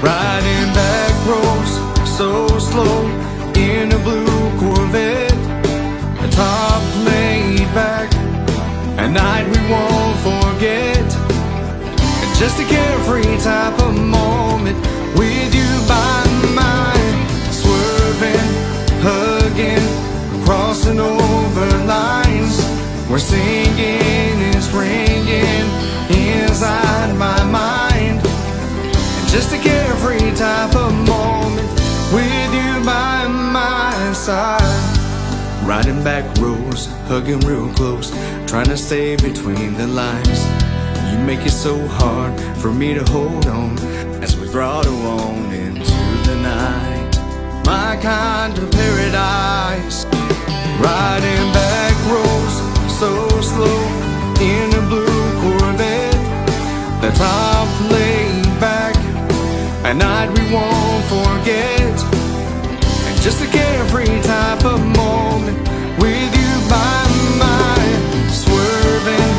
Riding back roads so slow in a blue Corvette, the top laid back, a night we won't forget. Just a carefree type of moment with you by mine, swerving, hugging, crossing over lines where singing is ringing inside my mind. Just a carefree type of moment with you by my side. Riding back roads, hugging real close, trying to stay between the lines. You make it so hard for me to hold on as we throttle on into the night. My kind of paradise. Riding back roads so slow in a blue Corvette, the top laid back, a night we won't forget. And just a carefree type of moment with you by mine, swerving,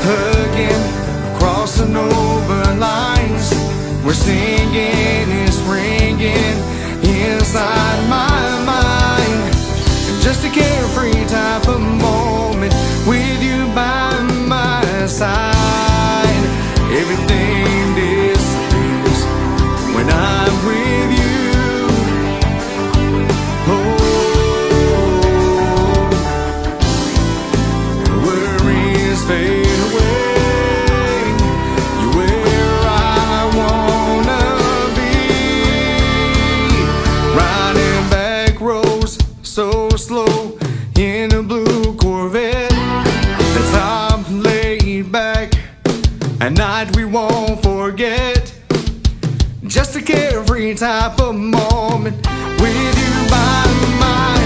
hugging, crossing over lines where singing is ringing inside my mind. And just a carefree type of moment with you by my side. Everything disappears when I'm with you. Worries fade away. You're where I wanna be. Riding back roads so slow in a blue Corvette, the top laid back, a night we won't forget. Just a carefree type of moment with you by my